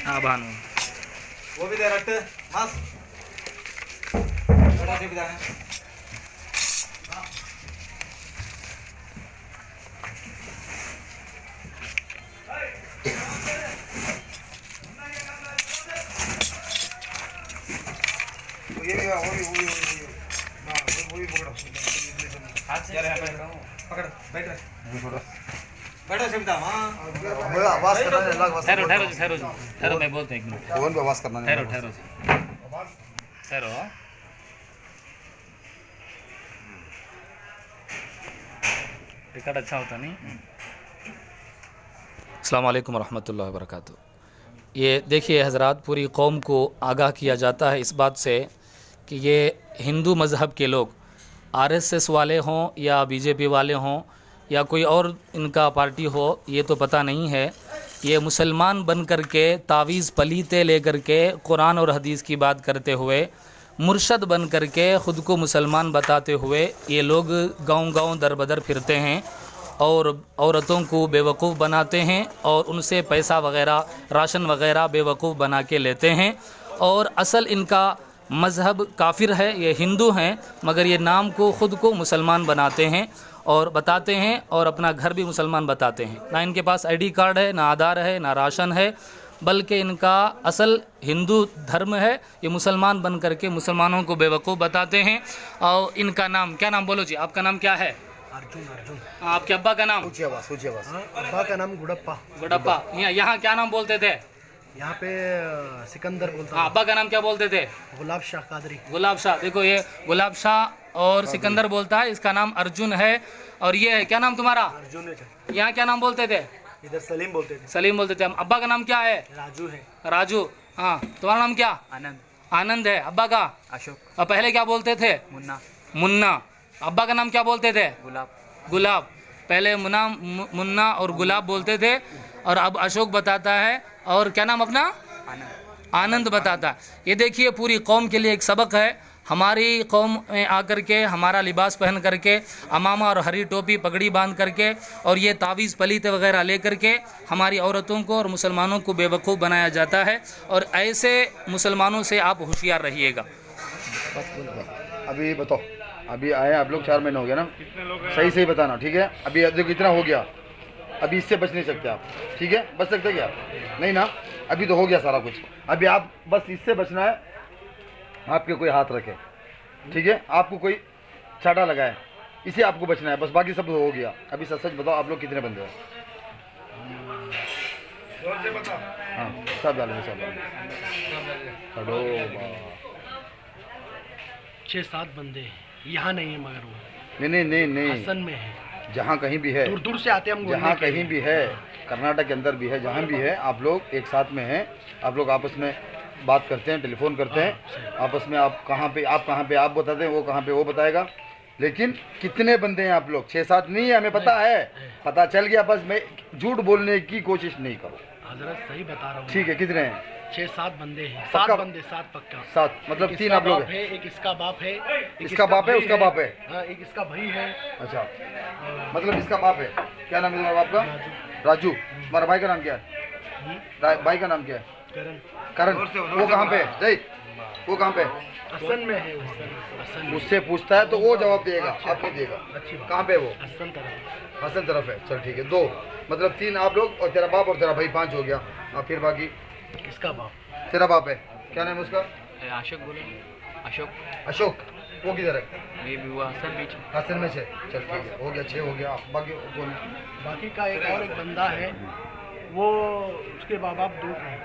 हाँ भानु वो भी दे रट मस्त बड़ा से बिदा है ये भी ना वो भी पकड़ो हाथ से पकड़ बैठ बैठो से बिदा हां आवाज करना है अलग आवाज ठहरो मैं बोलता हूँ 1 मिनट फोन पे आवाज करना है ठहरो रिकॉर्ड अच्छा होता नहीं। अस्सलाम वालेकुम रहमतुल्लाहि व बरकातहू। ये देखिए हज़रात, पूरी कौम को आगाह किया जाता है इस बात से कि ये हिंदू मज़हब के लोग आरएसएस वाले हों या बीजेपी वाले हों या कोई और इनका पार्टी हो, ये तो पता नहीं है। ये मुसलमान बन कर के तावीज़ पलीते ले कर के कुरान और हदीस की बात करते हुए, मुर्शद बन कर के ख़ुद को मुसलमान बताते हुए ये लोग गांव-गांव दर-बदर फिरते हैं और औरतों को बेवकूफ़ बनाते हैं और उनसे पैसा वगैरह, राशन वगैरह बेवकूफ़ बना के लेते हैं। और असल इनका मज़हब काफिर है, ये हिंदू हैं, मगर ये नाम को ख़ुद को मुसलमान बनाते हैं और बताते हैं और अपना घर भी मुसलमान बताते हैं। ना इनके पास आईडी कार्ड है, ना आधार है, ना राशन है, बल्कि इनका असल हिंदू धर्म है। ये मुसलमान बन करके मुसलमानों को बेवकूफ़ बताते हैं। और इनका नाम क्या, नाम बोलो जी, आपका नाम क्या है? अर्जुन। आपके अब्बा का नाम? ऊंची आवाज अब्बा का नाम गुडप्पा। यहाँ क्या नाम बोलते थे? यहाँ पे सिकंदर बोलता। हाँ, अब्बा का नाम क्या बोलते थे? गुलाब शाह कादरी। गुलाब शाह। देखो ये गुलाब शाह और सिकंदर बोलता है, इसका नाम अर्जुन है। और ये है, क्या नाम तुम्हारा? अर्जुन है। यहाँ क्या नाम बोलते थे? इधर सलीम बोलते थे। सलीम बोलते थे। अब्बा का नाम क्या है? राजू है। राजू। हाँ, तुम्हारा नाम क्या? आनंद। आनंद है। अब्बा का? अशोक। और पहले क्या बोलते थे? मुन्ना। अब्बा का नाम क्या बोलते थे? गुलाब। पहले मुन्ना और गुलाब बोलते थे और अब अशोक बताता है। और क्या नाम अपना? आनंद बताता है। ये देखिए पूरी कौम के लिए एक सबक है। हमारी कौम में आकर के हमारा लिबास पहन करके, अमामा और हरी टोपी पगड़ी बांध करके और ये तावीज़ पलीते वगैरह ले करके हमारी औरतों को और मुसलमानों को बेवकूफ़ बनाया जाता है। और ऐसे मुसलमानों से आप होशियार रहिएगा। अभी बताओ, अभी आए आप लोग 4 महीने हो गए ना? सही बताना, ठीक है? अभी देखो इतना हो गया, अभी इससे बच नहीं सकते आप, ठीक है? बच सकते क्या? नहीं ना, अभी तो हो गया सारा कुछ। अभी आप बस इससे बचना है, आपके कोई हाथ रखे, ठीक है? आपको कोई चाटा लगाए, इसे आपको बचना है बस, बाकी सब हो गया। अभी सच बताओ, आप लोग कितने बंदे हैं? हाँ, सब डालेंगे, सब डालेंगे। 6-7 बंदे यहाँ नहीं है, मगर वो नहीं हसन में है। जहाँ कहीं भी है, दूर से आते हम, जहाँ कहीं भी है, कर्नाटक के अंदर भी है, जहाँ भी है, आप लोग एक साथ में हैं। आप लोग आपस में बात करते हैं, टेलीफोन करते हैं आपस में। आप कहाँ पे आप बताते हैं, वो कहाँ पे वो बताएगा। लेकिन कितने बंदे हैं आप लोग? 6-7 नहीं है, हमें पता है, पता चल गया। बस मैं झूठ बोलने की कोशिश नहीं करो। हजरत सही बता रहा हूँ। ठीक है, कितने हैं? 6-7 बंदे हैं। 7 बंदे, 7 पक्का। 7 मतलब 3 आप लोग हैं। एक इसका बाप है, इसका बाप है, उसका बाप है। हाँ, एक इसका भाई है। अच्छा, मतलब इसका बाप है। क्या नाम है तुम्हारे बाप का? राजू। तुम्हारा भाई का नाम क्या है? भाई का नाम क्या है? करण। वो कहाँ पे है? वो कहाँ पे? हसन में है। उससे पूछता है तो वो जवाब देगा, आपको देगा। कहाँ पे वो? हसन तरफ है। चल ठीक है, 2 मतलब 3 आप लोग और तेरा बाप और तेरा भाई, 5 हो गया। और फिर बाकी इसका बाप, तेरा बाप है। क्या नाम है उसका? अशोक बोले। अशोक। वो किधर है? वो हसन बीच। हसन में 6। चल ठीक है, हो गया 6 हो गया। बाकी का एक और एक बंदा है, वो उसके बाप 2 हैं।